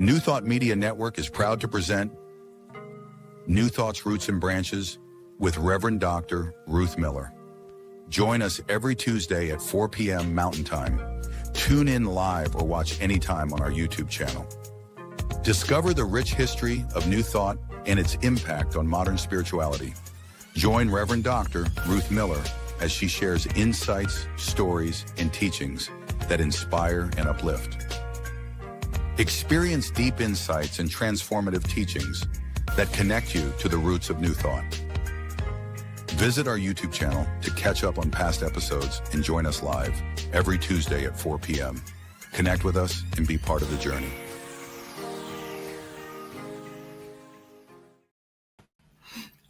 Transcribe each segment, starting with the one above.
New Thought Media Network is proud to present New Thought's Roots and Branches with Reverend Dr. Ruth Miller. Join us every Tuesday at 4 p.m. Mountain Time. Tune in live or watch anytime on our YouTube channel. Discover the rich history of New Thought and its impact on modern spirituality. Join Reverend Dr. Ruth Miller as she shares insights, stories, and teachings that inspire and uplift. Experience deep insights and transformative teachings that connect you to the roots of New Thought. Visit our YouTube channel to catch up on past episodes and join us live every Tuesday at 4 p.m. Connect with us and be part of the journey.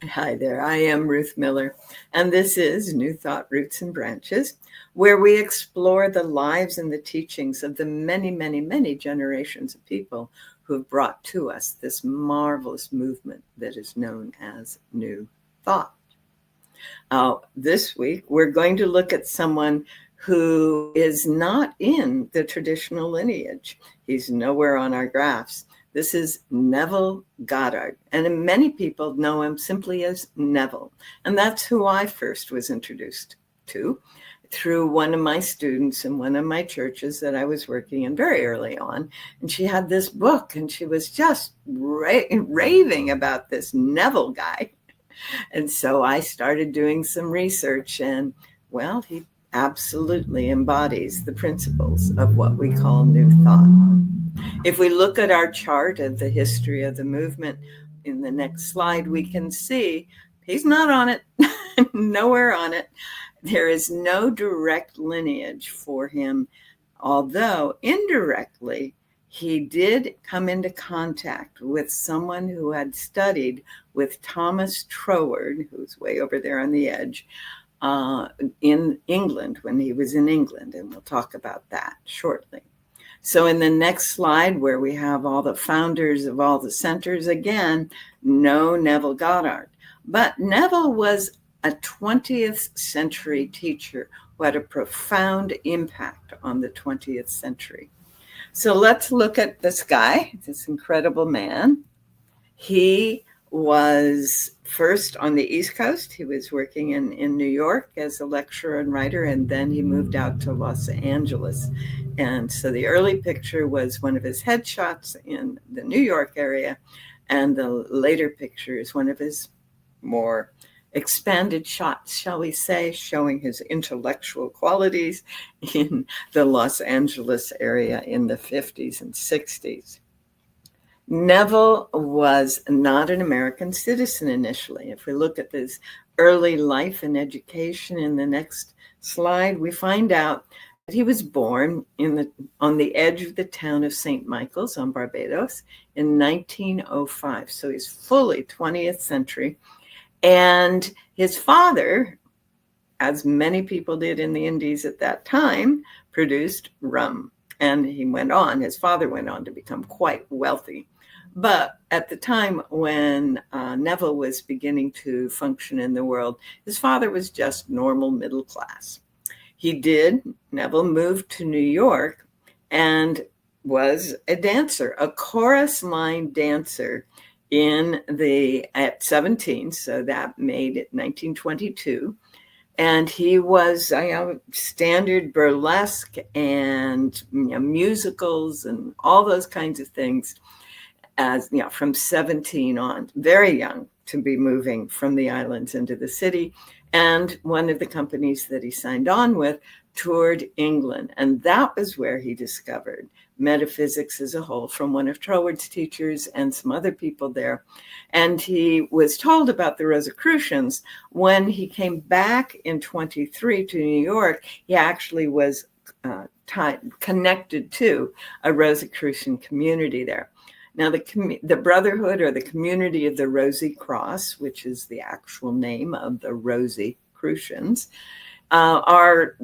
Hi there, I am Ruth Miller, and this is New Thought Roots and Branches, where we explore the lives and the teachings of the many, many, many generations of people who have brought to us this marvelous movement that is known as New Thought. This week, we're going to look at someone who is not in the traditional lineage. He's nowhere on our graphs. This is Neville Goddard, and many people know him simply as Neville. And that's who I first was introduced to through one of my students in one of my churches that I was working in very early on. And she had this book, and she was just raving about this Neville guy. And so I started doing some research, and well, he absolutely embodies the principles of what we call New Thought. If we look at our chart of the history of the movement in the next slide, we can see he's not on it, nowhere on it. There is no direct lineage for him, although indirectly he did come into contact with someone who had studied with Thomas Troward, who's way over there on the edge, in England when he was in England, and we'll talk about that shortly. So in the next slide, where we have all the founders of all the centers, again, no Neville Goddard. But Neville was a 20th century teacher who had a profound impact on the 20th century. So let's look at this guy, this incredible man. He was first on the East Coast. He was working in New York as a lecturer and writer, and then he moved out to Los Angeles. And so the early picture was one of his headshots in the New York area, and the later picture is one of his more expanded shots, shall we say, showing his intellectual qualities in the Los Angeles area in the 50s and 60s. Neville was not an American citizen initially. If we look at his early life and education in the next slide, we find out that he was born on the edge of the town of St. Michael's on Barbados in 1905. So he's fully 20th century. And his father, as many people did in the Indies at that time, produced rum. And his father went on to become quite wealthy. But at the time when Neville was beginning to function in the world, his father was just normal middle class. Neville moved to New York and was a dancer, a chorus line dancer at 17. So that made it 1922. And he was standard burlesque and musicals and all those kinds of things from 17 on, very young to be moving from the islands into the city. And one of the companies that he signed on with toured England. And that was where he discovered metaphysics as a whole from one of Troward's teachers and some other people there. And he was told about the Rosicrucians. When he came back in 23 to New York, he actually was connected to a Rosicrucian community there. Now, the Brotherhood or the Community of the Rosy Cross, which is the actual name of the Rosicrucians, are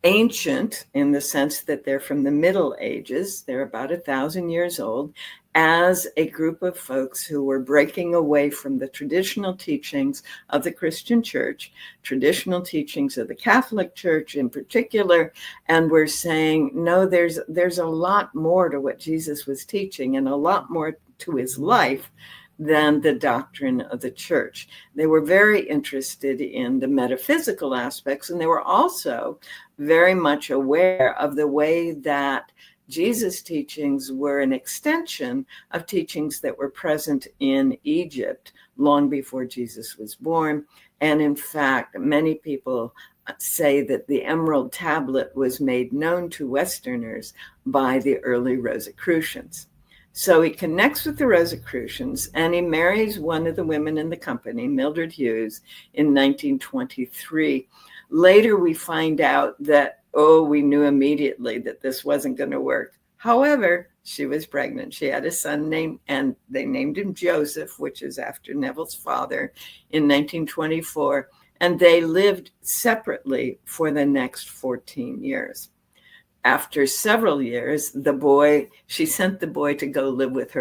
ancient in the sense that they're from the Middle Ages. They're about 1,000 years old. as a group of folks who were breaking away from the traditional teachings of the Christian church, traditional teachings of the Catholic Church in particular, and were saying, no, there's a lot more to what Jesus was teaching and a lot more to his life than the doctrine of the church. They were very interested in the metaphysical aspects, and they were also very much aware of the way that Jesus' teachings were an extension of teachings that were present in Egypt long before Jesus was born. And in fact, many people say that the Emerald Tablet was made known to Westerners by the early Rosicrucians. So he connects with the Rosicrucians, and he marries one of the women in the company, Mildred Hughes, in 1923. Later, we find out that, we knew immediately that this wasn't going to work. However, she was pregnant. She had a son and they named him Joseph, which is after Neville's father, in 1924. And they lived separately for the next 14 years. After several years, she sent the boy to go live with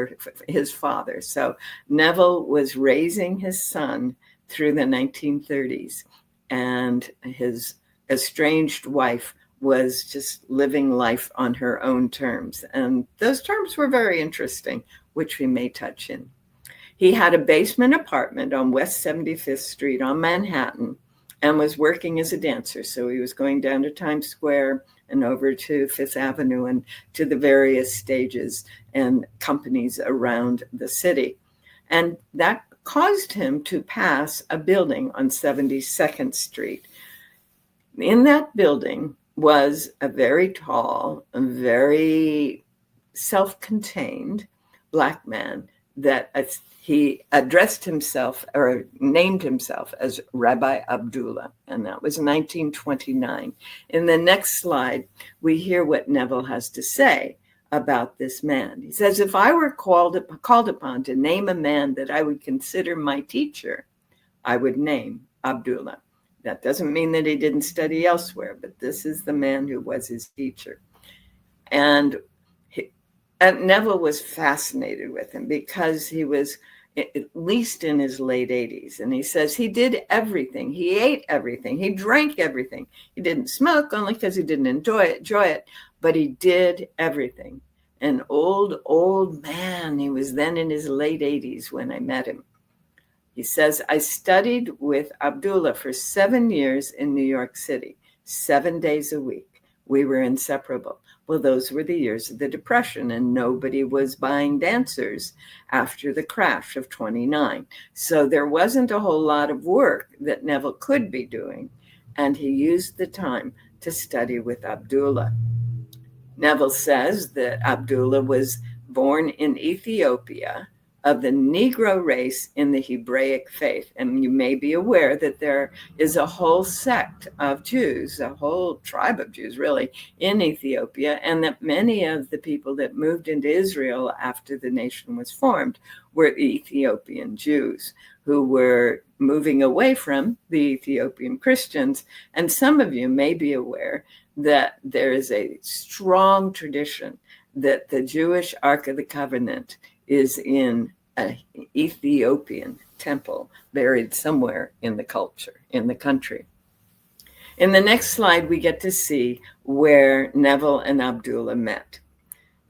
his father. So Neville was raising his son through the 1930s, and his estranged wife was just living life on her own terms. And those terms were very interesting, which we may touch in. He had a basement apartment on West 75th Street on Manhattan and was working as a dancer. So he was going down to Times Square and over to Fifth Avenue and to the various stages and companies around the city. And that caused him to pass a building on 72nd Street. In that building was a very tall and very self-contained Black man that he addressed himself or named himself as Rabbi Abdullah, and that was 1929. In the next slide, we hear what Neville has to say about this man. He says, if I were called upon to name a man that I would consider my teacher, I would name Abdullah. That doesn't mean that he didn't study elsewhere, but this is the man who was his teacher. And Neville was fascinated with him because he was at least in his late 80s. And he says he did everything. He ate everything. He drank everything. He didn't smoke only because he didn't enjoy it, but he did everything. An old man. He was then in his late 80s when I met him. He says, I studied with Abdullah for 7 years in New York City, 7 days a week. We were inseparable. Well, those were the years of the Depression, and nobody was buying dancers after the crash of 29. So there wasn't a whole lot of work that Neville could be doing, and he used the time to study with Abdullah. Neville says that Abdullah was born in Ethiopia, of the Negro race in the Hebraic faith. And you may be aware that there is a whole sect of Jews, a whole tribe of Jews really, in Ethiopia, and that many of the people that moved into Israel after the nation was formed were Ethiopian Jews who were moving away from the Ethiopian Christians. And some of you may be aware that there is a strong tradition that the Jewish Ark of the Covenant is in an Ethiopian temple buried somewhere in the country. In the next slide, we get to see where Neville and Abdullah met.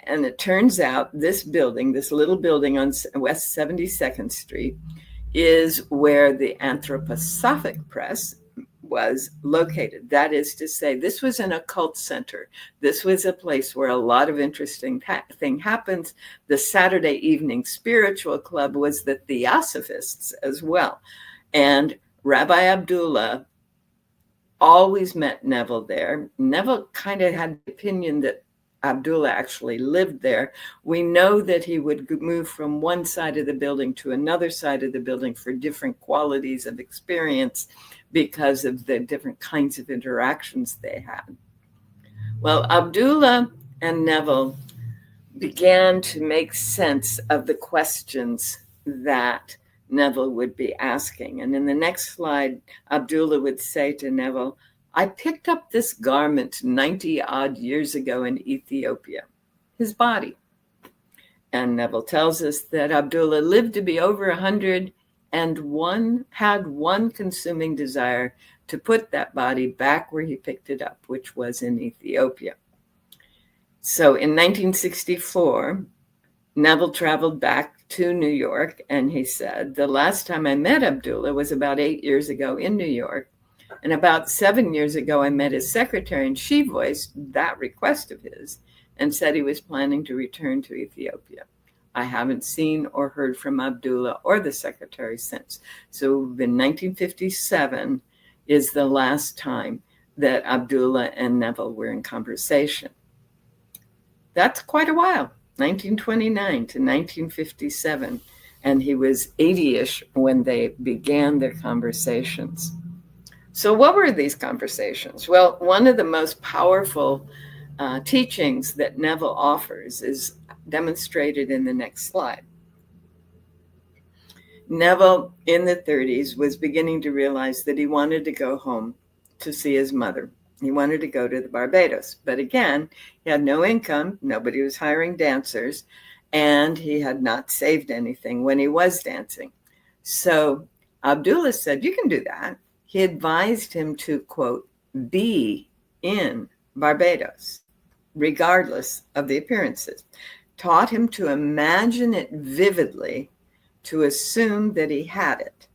And it turns out this little building on West 72nd Street, is where the Anthroposophic Press was located. That is to say, this was an occult center. This was a place where a lot of interesting thing happens. The Saturday evening spiritual club was the Theosophists as well. And Rabbi Abdullah always met Neville there. Neville kind of had the opinion that Abdullah actually lived there. We know that he would move from one side of the building to another side of the building for different qualities of experience because of the different kinds of interactions they had. Well, Abdullah and Neville began to make sense of the questions that Neville would be asking. And in the next slide, Abdullah would say to Neville, I picked up this garment 90 odd years ago in Ethiopia, his body. And Neville tells us that Abdullah lived to be over 100 and had one consuming desire to put that body back where he picked it up, which was in Ethiopia. So in 1964, Neville traveled back to New York, and he said, the last time I met Abdullah was about 8 years ago in New York. And about 7 years ago, I met his secretary, and she voiced that request of his and said he was planning to return to Ethiopia. I haven't seen or heard from Abdullah or the secretary since. So in 1957 is the last time that Abdullah and Neville were in conversation. That's quite a while, 1929 to 1957. And he was 80-ish when they began their conversations. So what were these conversations? Well, one of the most powerful teachings that Neville offers is demonstrated in the next slide. Neville, in the 30s, was beginning to realize that he wanted to go home to see his mother. He wanted to go to the Barbados. But again, he had no income, nobody was hiring dancers, and he had not saved anything when he was dancing. So Abdullah said, you can do that. He advised him to, quote, be in Barbados, regardless of the appearances. Taught him to imagine it vividly, to assume that he had it.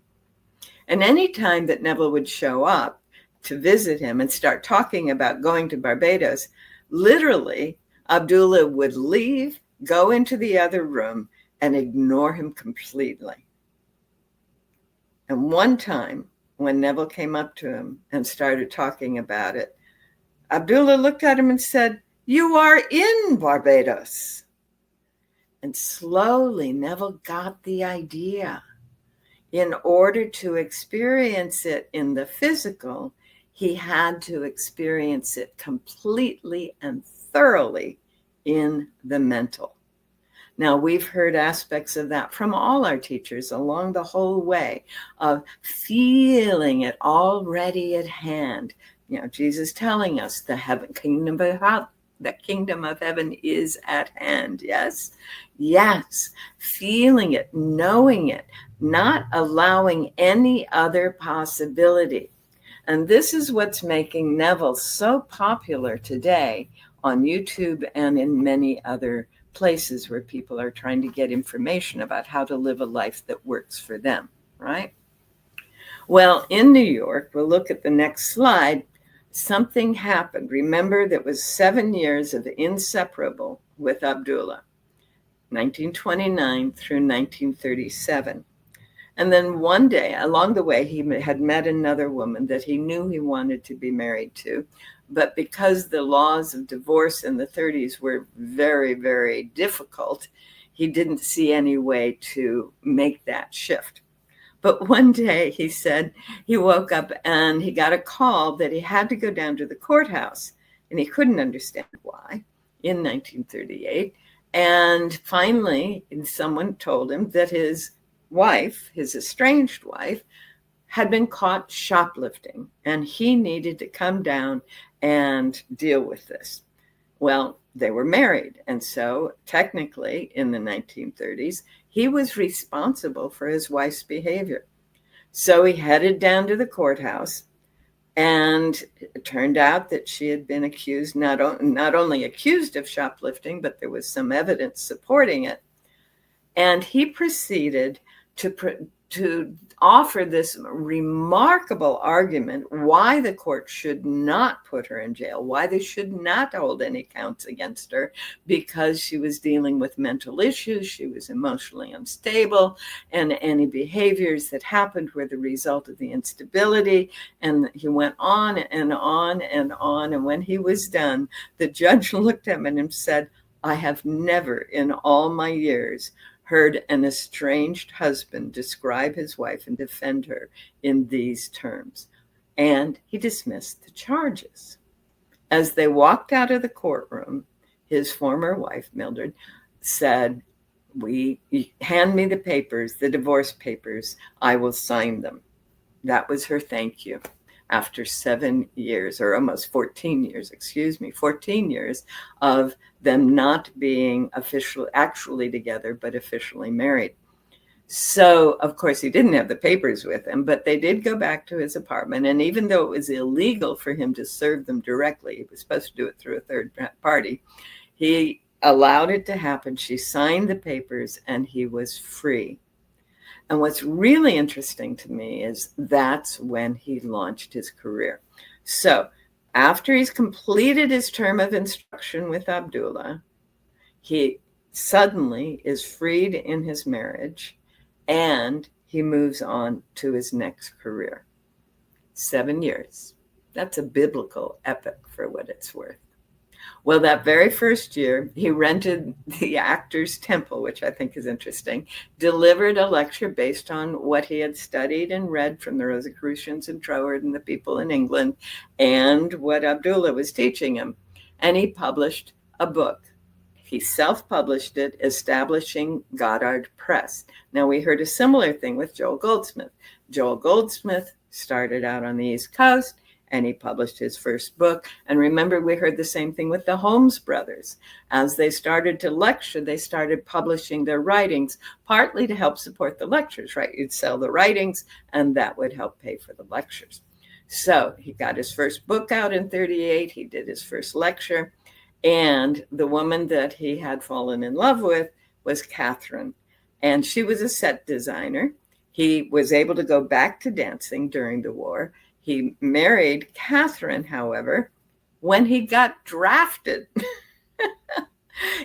And any time that Neville would show up to visit him and start talking about going to Barbados, literally, Abdullah would leave, go into the other room, and ignore him completely. And one time, when Neville came up to him and started talking about it, Abdullah looked at him and said, you are in Barbados. And slowly, Neville got the idea. In order to experience it in the physical, he had to experience it completely and thoroughly in the mental. Now, we've heard aspects of that from all our teachers along the whole way of feeling it already at hand. You know, Jesus telling us the kingdom of heaven is at hand. Yes? Yes. Feeling it, knowing it, not allowing any other possibility. And this is what's making Neville so popular today on YouTube and in many other places where people are trying to get information about how to live a life that works for them, right? Well, in New York, we'll look at the next slide. Something happened. Remember, that was 7 years of inseparable with Abdullah, 1929 through 1937. And then one day along the way, he had met another woman that he knew he wanted to be married to. But because the laws of divorce in the 30s were very, very difficult, he didn't see any way to make that shift. But one day, he said, he woke up and he got a call that he had to go down to the courthouse. And he couldn't understand why in 1938. And finally, someone told him that his wife, his estranged wife, had been caught shoplifting, and he needed to come down and deal with this. Well, they were married, and so technically in the 1930s, he was responsible for his wife's behavior. So he headed down to the courthouse, and it turned out that she had been accused, not only accused of shoplifting, but there was some evidence supporting it. And he proceeded to offer this remarkable argument why the court should not put her in jail, why they should not hold any counts against her, because she was dealing with mental issues, she was emotionally unstable, and any behaviors that happened were the result of the instability. And he went on and on and on. And when he was done, the judge looked at him and said, I have never in all my years heard an estranged husband describe his wife and defend her in these terms. And he dismissed the charges. As they walked out of the courtroom, his former wife, Mildred, said, hand me the papers, the divorce papers, I will sign them. That was her thank you. after 7 years, or almost 14 years, 14 years of them not being actually together, but officially married. So, of course, he didn't have the papers with him, but they did go back to his apartment. And even though it was illegal for him to serve them directly, he was supposed to do it through a third party, he allowed it to happen. She signed the papers and he was free. And what's really interesting to me is that's when he launched his career. So after he's completed his term of instruction with Abdullah, he suddenly is freed in his marriage, and he moves on to his next career. 7 years. That's a biblical epic for what it's worth. Well, that very first year, he rented the Actors Temple, which I think is interesting, delivered a lecture based on what he had studied and read from the Rosicrucians and Troward and the people in England, and what Abdullah was teaching him. And he published a book. He self-published it, establishing Goddard Press. Now, we heard a similar thing with Joel Goldsmith. Joel Goldsmith started out on the East Coast, and he published his first book. And remember, we heard the same thing with the Holmes brothers. As they started to lecture, they started publishing their writings, partly to help support the lectures, right? You'd sell the writings, and that would help pay for the lectures. So he got his first book out in 1938. He did his first lecture. And the woman that he had fallen in love with was Catherine. And she was a set designer. He was able to go back to dancing during the war. He married Catherine, however, when he got drafted.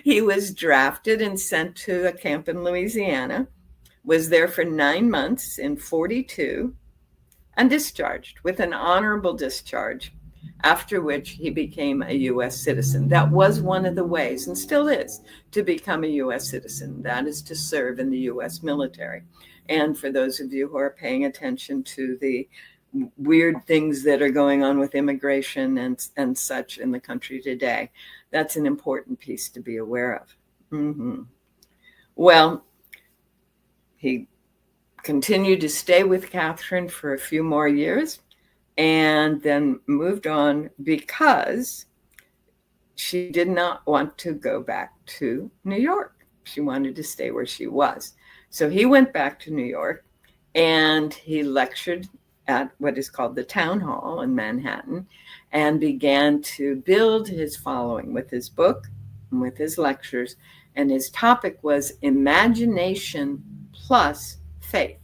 He was drafted and sent to a camp in Louisiana, was there for 9 months in 1942, and discharged with an honorable discharge, after which he became a U.S. citizen. That was one of the ways, and still is, to become a U.S. citizen. That is to serve in the U.S. military. And for those of you who are paying attention to the weird things that are going on with immigration and such in the country today, that's an important piece to be aware of. Well, he continued to stay with Catherine for a few more years, and then moved on because she did not want to go back to New York. She wanted to stay where she was. So he went back to New York, and he lectured at what is called the Town Hall in Manhattan, and began to build his following with his book and with his lectures. And his topic was imagination plus faith.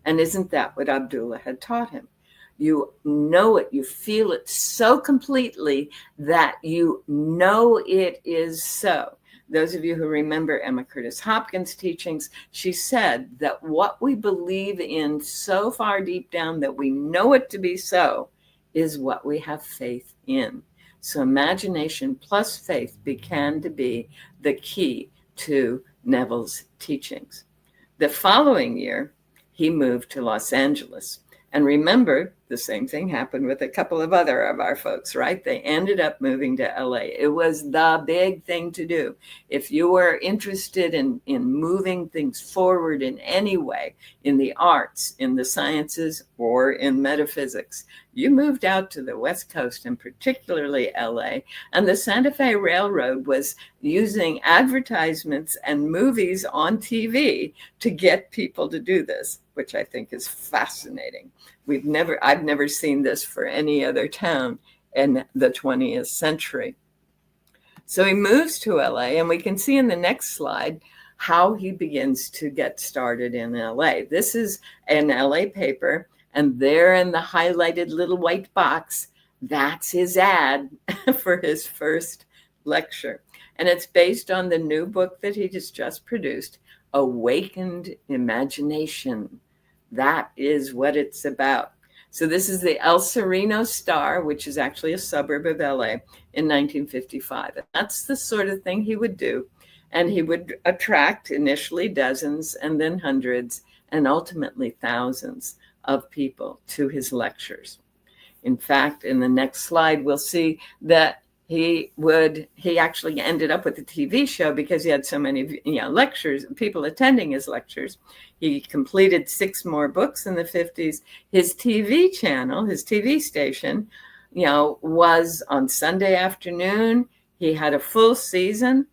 And isn't that what Abdullah had taught him? You know it, you feel it so completely that you know it is so. Those of you who remember Emma Curtis Hopkins' teachings, she said that what we believe in so far deep down that we know it to be so is what we have faith in. So imagination plus faith began to be the key to Neville's teachings. The following year, he moved to Los Angeles. And remember, the same thing happened with a couple of other of our folks, right? They ended up moving to LA. It was the big thing to do. If you were interested in moving things forward in any way, in the arts, in the sciences, or in metaphysics, you moved out to the West Coast, and particularly LA. And the Santa Fe Railroad was using advertisements and movies on TV to get people to do this, which I think is fascinating. I've never seen this for any other town in the 20th century. So he moves to LA, and we can see in the next slide how he begins to get started in LA. This is an LA paper, and there in the highlighted little white box, that's his ad for his first lecture. And it's based on the new book that he just produced, Awakened Imagination. That is what it's about. So this is the El Sereno Star, which is actually a suburb of LA, in 1955. And that's the sort of thing he would do. And he would attract initially dozens and then hundreds and ultimately thousands of people to his lectures. In fact, in the next slide, we'll see that he actually ended up with a TV show because he had so many lectures, people attending his lectures. He completed 6 more books in the 50s. His TV channel, his TV station, was on Sunday afternoon. He had a full season,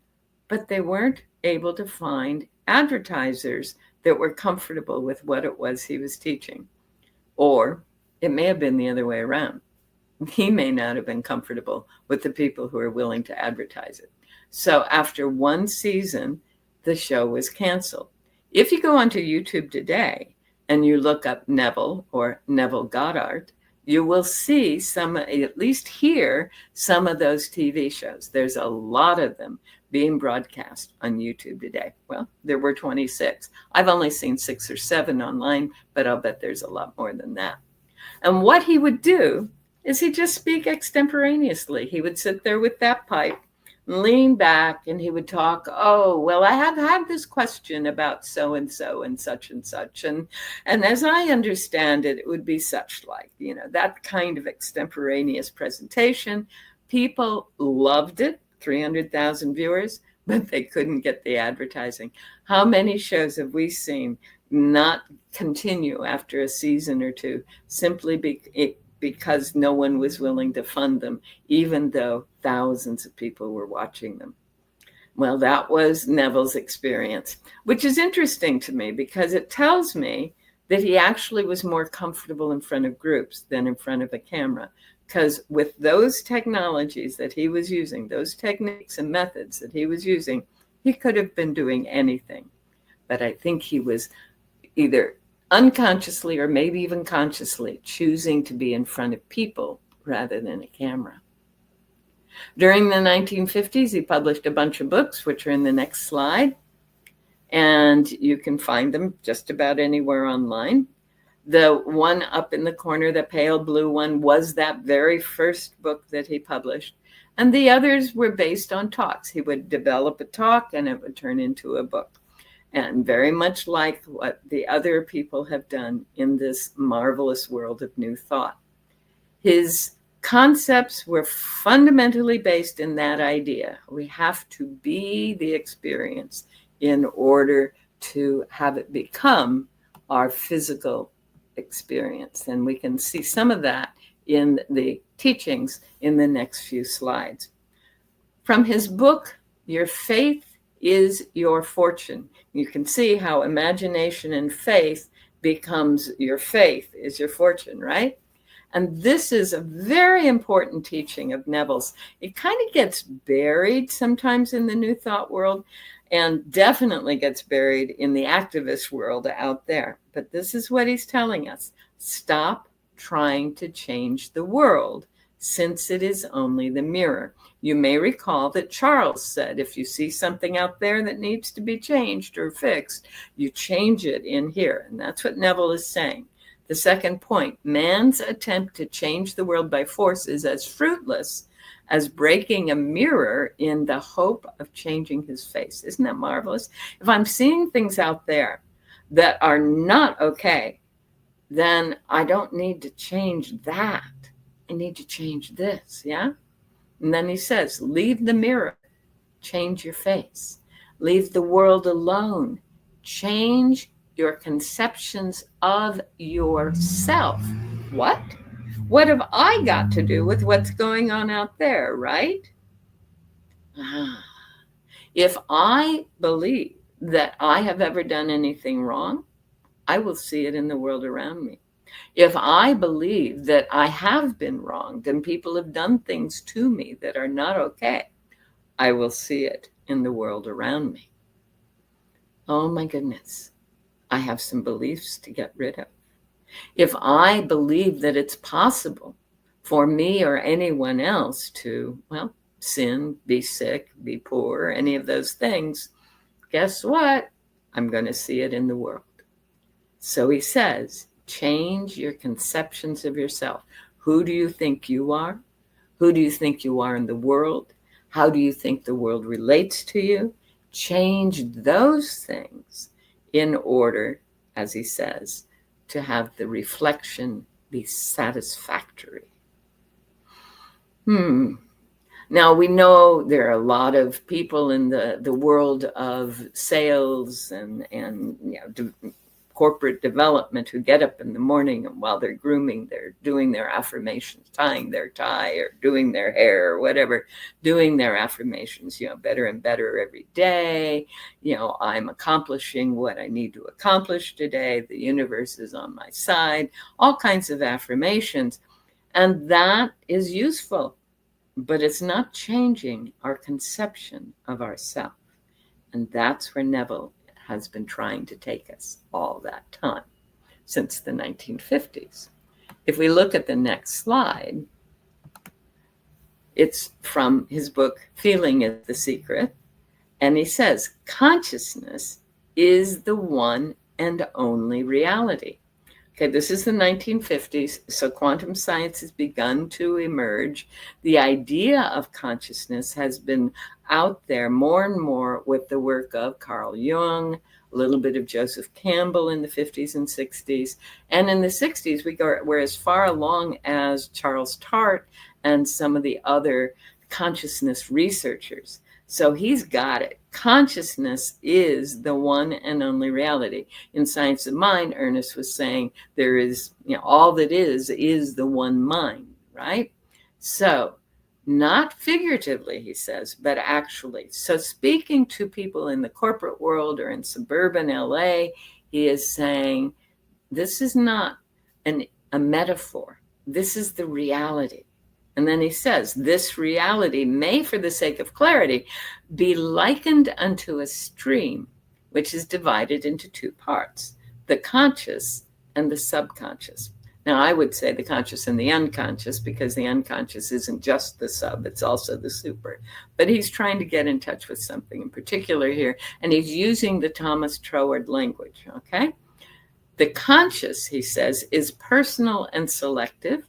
but they weren't able to find advertisers that were comfortable with what it was he was teaching. Or it may have been the other way around. He may not have been comfortable with the people who are willing to advertise it. So after 1 season, the show was canceled. If you go onto YouTube today and you look up Neville or Neville Goddard, you will see at least hear some of those TV shows. There's a lot of them being broadcast on YouTube today. Well, there were 26. I've only seen 6 or 7 online, but I'll bet there's a lot more than that. And what he would do is he'd just speak extemporaneously. He would sit there with that pipe, lean back, and he would talk, oh, well, I have had this question about so-and-so and such and such. And as I understand it, it would be such like, that kind of extemporaneous presentation. People loved it, 300,000 viewers, but they couldn't get the advertising. How many shows have we seen not continue after a season or 2 simply because no one was willing to fund them, even though thousands of people were watching them? Well, that was Neville's experience, which is interesting to me because it tells me that he actually was more comfortable in front of groups than in front of a camera. Because with those technologies that he was using, those techniques and methods that he was using, he could have been doing anything. But I think he was either unconsciously or maybe even consciously choosing to be in front of people rather than a camera. During the 1950s, he published a bunch of books, which are in the next slide, and you can find them just about anywhere online. The one up in the corner, the pale blue one, was that very first book that he published, and the others were based on talks. He would develop a talk and it would turn into a book. And very much like what the other people have done in this marvelous world of New Thought. His concepts were fundamentally based in that idea. We have to be the experience in order to have it become our physical experience. And we can see some of that in the teachings in the next few slides. From his book, Your Faith is Your Fortune. You can see how imagination and faith becomes your faith is your fortune, right? And this is a very important teaching of Neville's. It kind of gets buried sometimes in the New Thought world and definitely gets buried in the activist world out there. But this is what he's telling us. Stop trying to change the world, since it is only the mirror. You may recall that Charles said, if you see something out there that needs to be changed or fixed, you change it in here. And that's what Neville is saying. The second point, man's attempt to change the world by force is as fruitless as breaking a mirror in the hope of changing his face. Isn't that marvelous? If I'm seeing things out there that are not okay, then I don't need to change that. I need to change this, yeah? And then he says, leave the mirror, change your face. Leave the world alone, change your conceptions of yourself. What? What have I got to do with what's going on out there, right? If I believe that I have ever done anything wrong, I will see it in the world around me. If I believe that I have been wronged and people have done things to me that are not okay, I will see it in the world around me. Oh my goodness, I have some beliefs to get rid of. If I believe that it's possible for me or anyone else to, sin, be sick, be poor, any of those things, guess what? I'm going to see it in the world. So he says, change your conceptions of yourself. Who do you think you are? Who do you think you are in the world? How do you think the world relates to you? Change those things in order, as he says, to have the reflection be satisfactory. Now, we know there are a lot of people in the world of sales and corporate development who get up in the morning and while they're grooming, they're doing their affirmations, tying their tie or doing their hair or whatever, doing their affirmations, better and better every day. I'm accomplishing what I need to accomplish today. The universe is on my side, all kinds of affirmations. And that is useful, but it's not changing our conception of ourselves. And that's where Neville has been trying to take us all that time, since the 1950s. If we look at the next slide, it's from his book, Feeling is the Secret. And he says, consciousness is the one and only reality. Okay, this is the 1950s, so quantum science has begun to emerge. The idea of consciousness has been out there more and more with the work of Carl Jung, a little bit of Joseph Campbell in the 50s and 60s. And in the 60s, we're as far along as Charles Tart and some of the other consciousness researchers. So he's got it. Consciousness is the one and only reality. In Science of Mind, Ernest was saying there is, all that is the one mind, right? So not figuratively, he says, but actually. So speaking to people in the corporate world or in suburban LA, he is saying, this is not a metaphor. This is the reality. And then he says, this reality may, for the sake of clarity, be likened unto a stream, which is divided into two parts, the conscious and the subconscious. Now, I would say the conscious and the unconscious, because the unconscious isn't just the sub, it's also the super. But he's trying to get in touch with something in particular here, and he's using the Thomas Troward language, okay? The conscious, he says, is personal and selective.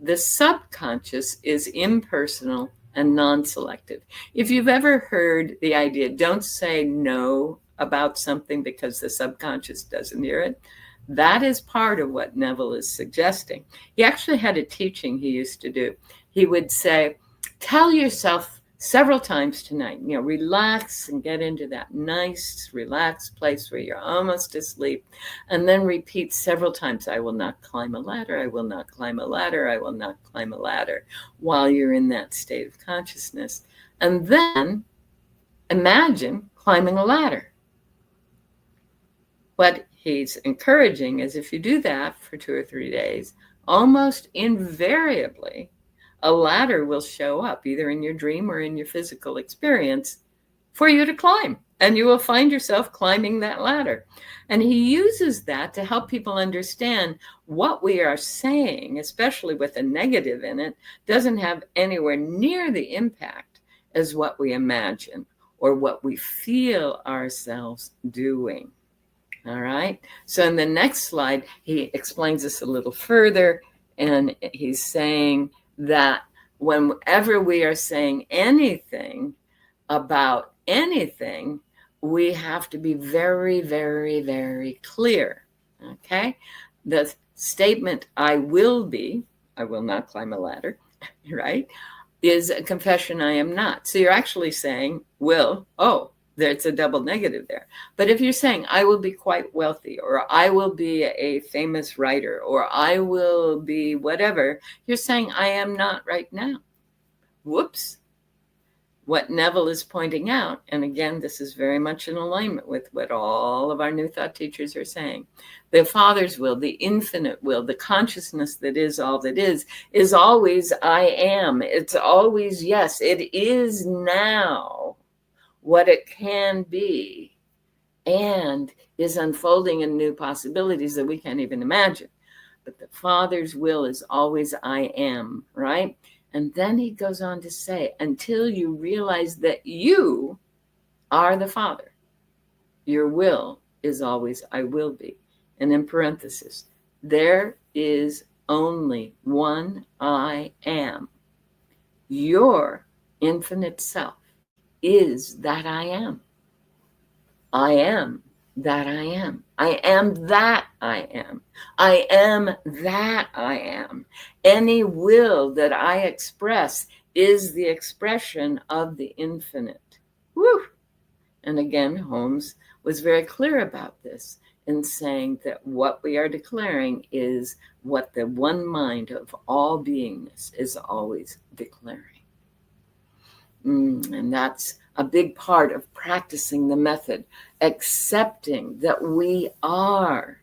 The subconscious is impersonal and non-selective. If you've ever heard the idea, don't say no about something because the subconscious doesn't hear it, that is part of what Neville is suggesting. He actually had a teaching he used to do. He would say, tell yourself several times tonight, relax and get into that nice, relaxed place where you're almost asleep, and then repeat several times, I will not climb a ladder, I will not climb a ladder, I will not climb a ladder, while you're in that state of consciousness. And then imagine climbing a ladder. What he's encouraging is if you do that for 2 or 3 days, almost invariably, a ladder will show up either in your dream or in your physical experience for you to climb. And you will find yourself climbing that ladder. And he uses that to help people understand what we are saying, especially with a negative in it, doesn't have anywhere near the impact as what we imagine or what we feel ourselves doing. All right. So in the next slide, he explains this a little further. And he's saying that whenever we are saying anything about anything, we have to be very, very, very clear. Okay. The statement, I will not climb a ladder, right, is a confession I am not. So you're actually saying will, there's a double negative there. But if you're saying, I will be quite wealthy, or I will be a famous writer, or I will be whatever, you're saying, I am not right now. Whoops. What Neville is pointing out, and again, this is very much in alignment with what all of our New Thought teachers are saying. The Father's will, the infinite will, the consciousness that is all that is always I am. It's always yes. It is now what it can be, and is unfolding in new possibilities that we can't even imagine. But the Father's will is always I am, right? And then he goes on to say, until you realize that you are the Father, your will is always I will be. And in parenthesis, there is only one I am. Your infinite self is that I am. I am that I am. I am that I am. I am that I am. Any will that I express is the expression of the infinite. Woo! And again, Holmes was very clear about this in saying that what we are declaring is what the one mind of all beingness is always declaring. And that's a big part of practicing the method, accepting that we are.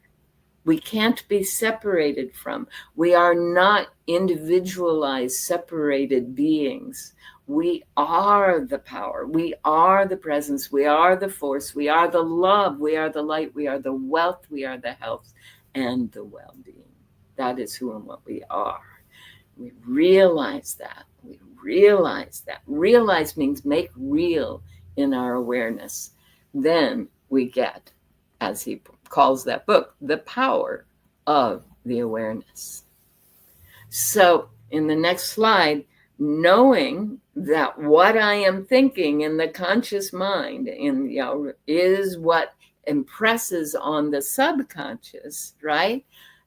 We can't be separated from. We are not individualized, separated beings. We are the power. We are the presence. We are the force. We are the love. We are the light. We are the wealth. We are the health and the well-being. That is who and what we are. We realize that. We realize that. Realize means make real in our awareness. Then we get, as he calls that book, the power of the awareness. So in the next slide, knowing that what I am thinking in the conscious mind is what impresses on the subconscious, right?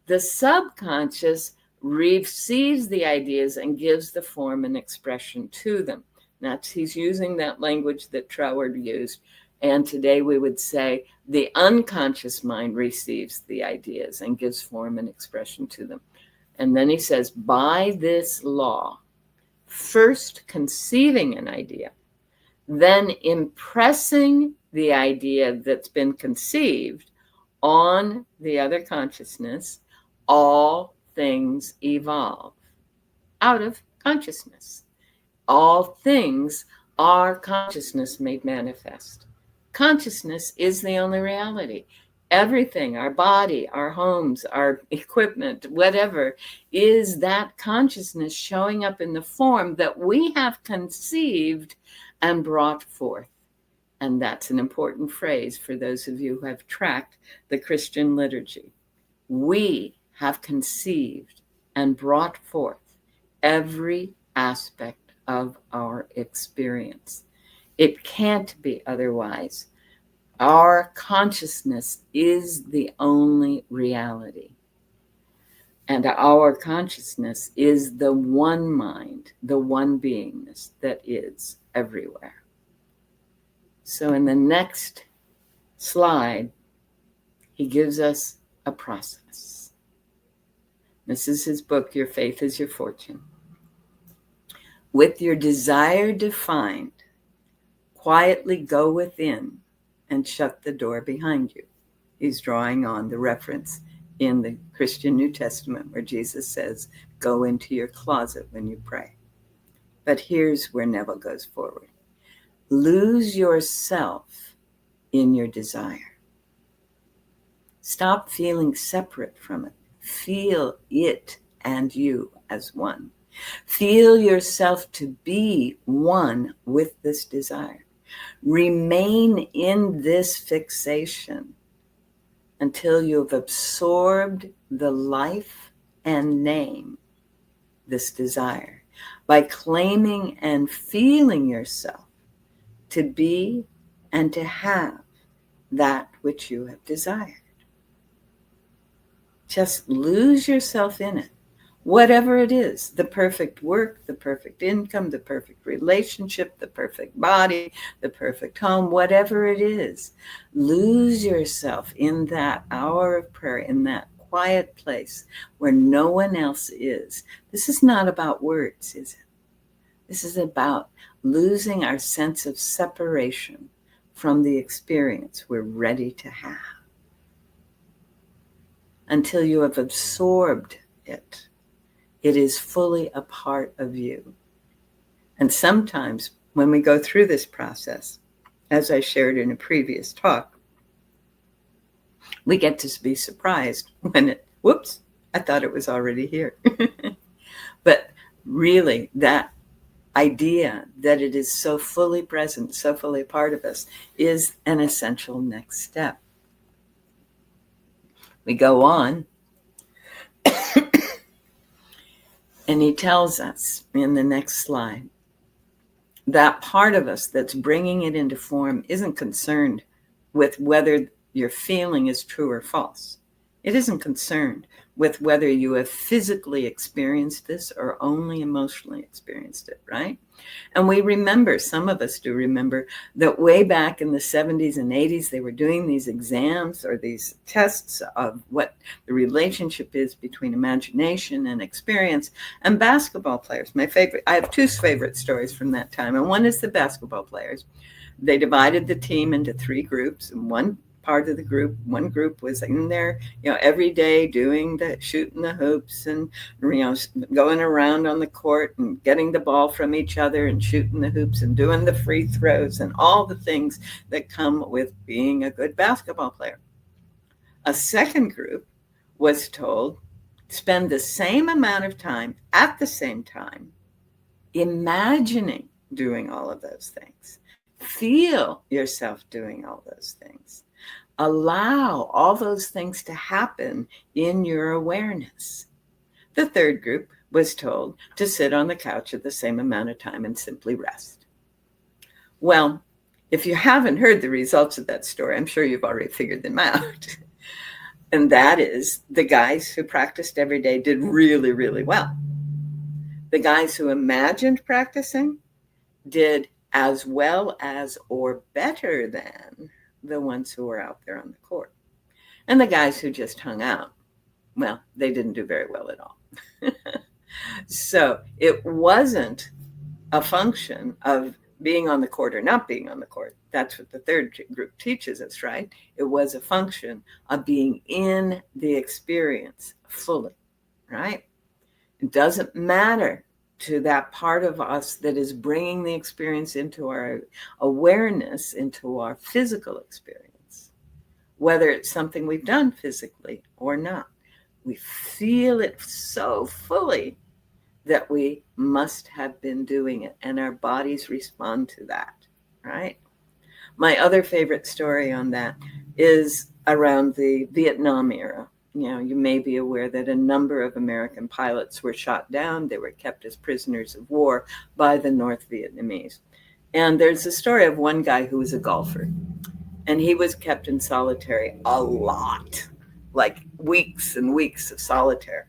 The subconscious receives the ideas and gives the form and expression to them. He's using that language that Troward used. And today we would say the unconscious mind receives the ideas and gives form and expression to them. And then he says, by this law, first conceiving an idea, then impressing the idea that's been conceived on the other consciousness, all things evolve out of consciousness. All things are consciousness made manifest. Consciousness is the only reality. Everything, our body, our homes, our equipment, whatever, is that consciousness showing up in the form that we have conceived and brought forth. And that's an important phrase for those of you who have tracked the Christian liturgy. We have conceived and brought forth every aspect of our experience. It can't be otherwise. Our consciousness is the only reality. And our consciousness is the one mind, the one beingness that is everywhere. So in the next slide, he gives us a process. This is his book, Your Faith is Your Fortune. With your desire defined, quietly go within and shut the door behind you. He's drawing on the reference in the Christian New Testament where Jesus says, go into your closet when you pray. But here's where Neville goes forward. Lose yourself in your desire. Stop feeling separate from it. Feel it and you as one. Feel yourself to be one with this desire. Remain in this fixation until you have absorbed the life and name this desire by claiming and feeling yourself to be and to have that which you have desired. Just lose yourself in it. Whatever it is, the perfect work, the perfect income, the perfect relationship, the perfect body, the perfect home, whatever it is, lose yourself in that hour of prayer, in that quiet place where no one else is. This is not about words, is it? This is about losing our sense of separation from the experience we're ready to have until you have absorbed it. It is fully a part of you. And sometimes when we go through this process, as I shared in a previous talk, we get to be surprised when whoops, I thought it was already here. But really, that idea that it is so fully present, so fully a part of us, is an essential next step. We go on. And he tells us in the next slide that part of us that's bringing it into form isn't concerned with whether your feeling is true or false. It isn't concerned with whether you have physically experienced this or only emotionally experienced it, right? And we remember, some of us do remember, that way back in the 70s and 80s, they were doing these exams or these tests of what the relationship is between imagination and experience. And basketball players, I have two favorite stories from that time. And one is the basketball players. They divided the team into three groups, and one group was in there, every day shooting the hoops and, going around on the court and getting the ball from each other and shooting the hoops and doing the free throws and all the things that come with being a good basketball player. A second group was told, spend the same amount of time at the same time imagining doing all of those things. Feel yourself doing all those things. Allow all those things to happen in your awareness. The third group was told to sit on the couch at the same amount of time and simply rest. Well, if you haven't heard the results of that story, I'm sure you've already figured them out. And that is, the guys who practiced every day did really, really well. The guys who imagined practicing did as well as or better than the ones who were out there on the court. And the guys who just hung out, well, they didn't do very well at all. So it wasn't a function of being on the court or not being on the court. That's what the third group teaches us, right? It was a function of being in the experience fully, right? It doesn't matter to that part of us that is bringing the experience into our awareness, into our physical experience, whether it's something we've done physically or not. We feel it so fully that we must have been doing it, and our bodies respond to that, right? My other favorite story on that is around the Vietnam era. You may be aware that a number of American pilots were shot down. They were kept as prisoners of war by the North Vietnamese. And there's a story of one guy who was a golfer, and he was kept in solitary a lot, like weeks and weeks of solitary.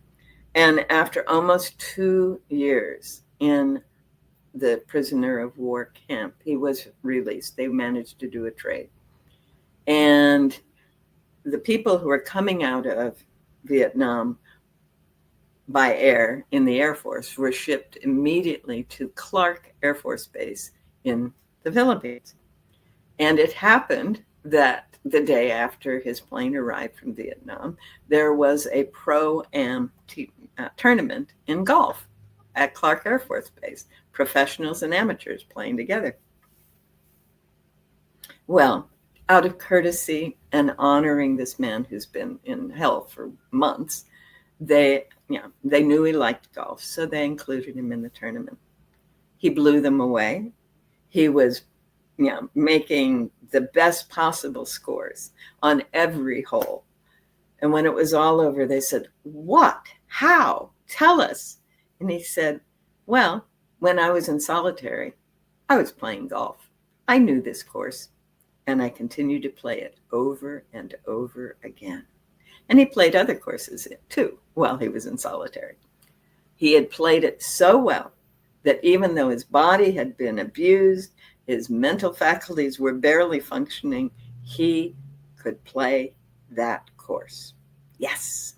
And after almost 2 years in the prisoner of war camp, he was released. They managed to do a trade. And the people who were coming out of Vietnam by air in the Air Force were shipped immediately to Clark Air Force Base in the Philippines. And it happened that the day after his plane arrived from Vietnam, there was a pro-am tournament in golf at Clark Air Force Base, professionals and amateurs playing together. Well, out of courtesy and honoring this man who's been in hell for months, they knew he liked golf, so they included him in the tournament. He blew them away. He was making the best possible scores on every hole. And when it was all over, they said, "What? How? Tell us." And he said, "Well, when I was in solitary, I was playing golf. I knew this course, and I continued to play it over and over again." And he played other courses too while he was in solitary. He had played it so well that even though his body had been abused, his mental faculties were barely functioning, he could play that course. Yes,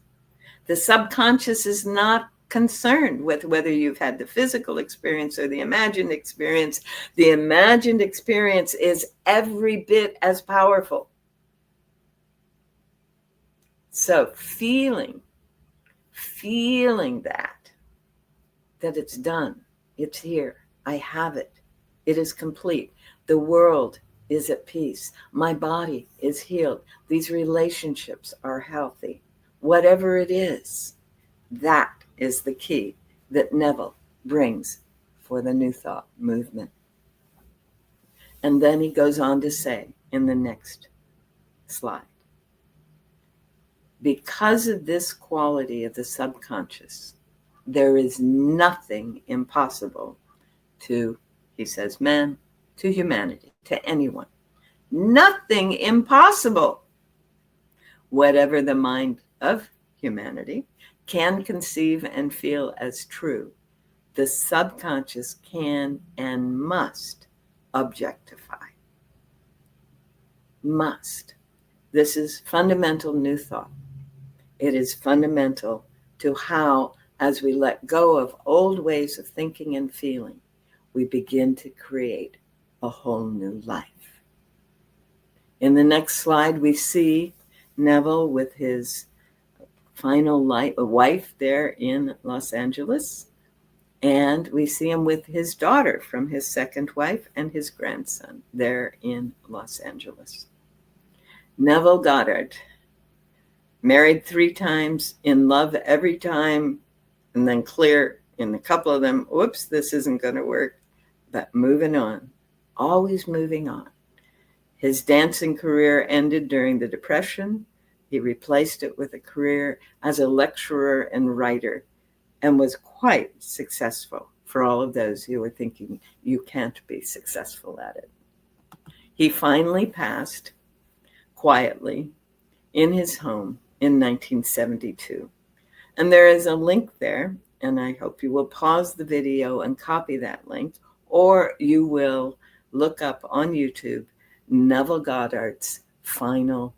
the subconscious is not concerned with whether you've had the physical experience or the imagined experience. The imagined experience is every bit as powerful. So feeling that it's done, it's here, I have it, it is complete, the world is at peace, my body is healed, these relationships are healthy, whatever it is, that is the key that Neville brings for the New Thought movement. And then he goes on to say in the next slide, because of this quality of the subconscious, there is nothing impossible to, he says, man, to humanity, to anyone. Nothing impossible. Whatever the mind of humanity can conceive and feel as true, the subconscious can and must objectify. Must. This is fundamental new thought. It is fundamental to how, as we let go of old ways of thinking and feeling, we begin to create a whole new life. In the next slide, we see Neville with his final wife there in Los Angeles. And we see him with his daughter from his second wife and his grandson there in Los Angeles. Neville Goddard, married 3 times, in love every time, and then clear in a couple of them, whoops, this isn't going to work, but moving on, always moving on. His dancing career ended during the Depression. He replaced it with a career as a lecturer and writer, and was quite successful for all of those who were thinking you can't be successful at it. He finally passed quietly in his home in 1972. And there is a link there, and I hope you will pause the video and copy that link, or you will look up on YouTube Neville Goddard's final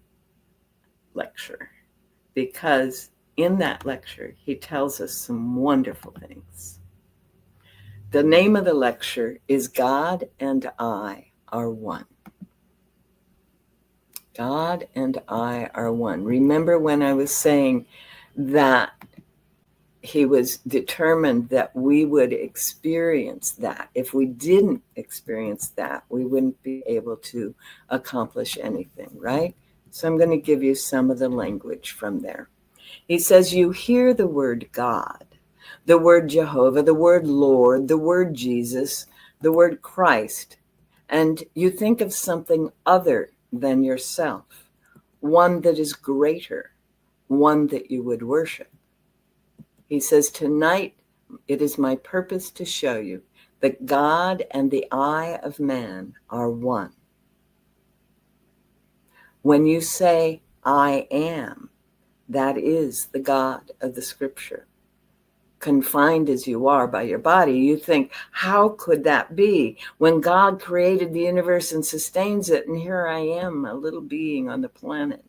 lecture, because in that lecture, he tells us some wonderful things. The name of the lecture is God and I Are One. God and I are one. Remember when I was saying that he was determined that we would experience that. If we didn't experience that, we wouldn't be able to accomplish anything, right? So I'm going to give you some of the language from there. He says, you hear the word God, the word Jehovah, the word Lord, the word Jesus, the word Christ, and you think of something other than yourself, one that is greater, one that you would worship. He says, tonight it is my purpose to show you that God and the I of man are one. When you say, I am, that is the God of the scripture. Confined as you are by your body, you think, how could that be? When God created the universe and sustains it, and here I am, a little being on the planet.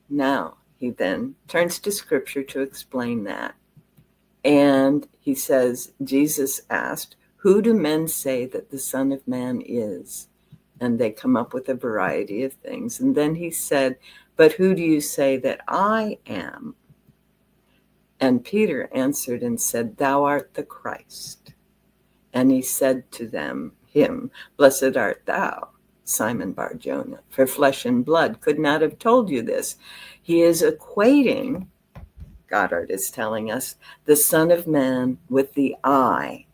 Now, he then turns to scripture to explain that. And he says, Jesus asked, who do men say that the Son of Man is? And they come up with a variety of things. And then he said, but who do you say that I am? And Peter answered and said, thou art the Christ. And he said to him, blessed art thou, Simon Bar-Jonah, for flesh and blood could not have told you this. He is equating, Goddard is telling us, the Son of Man with the I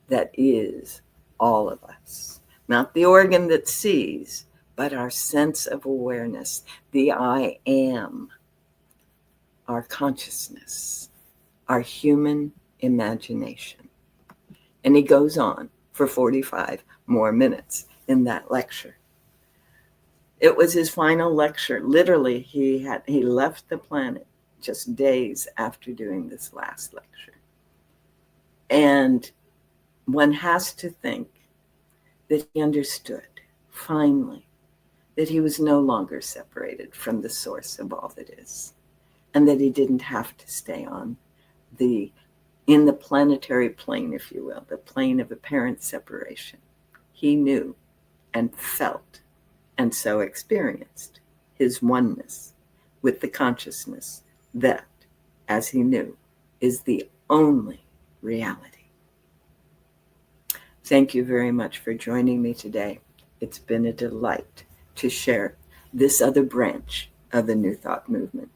that is all of us. Not the organ that sees, but our sense of awareness, the I am, our consciousness, our human imagination. And he goes on for 45 more minutes in that lecture. It was his final lecture. Literally, he left the planet just days after doing this last lecture. And one has to think that he understood, finally, that he was no longer separated from the source of all that is, and that he didn't have to stay in the planetary plane, if you will, the plane of apparent separation. He knew and felt and so experienced his oneness with the consciousness that, as he knew, is the only reality. Thank you very much for joining me today. It's been a delight to share this other branch of the New Thought movement.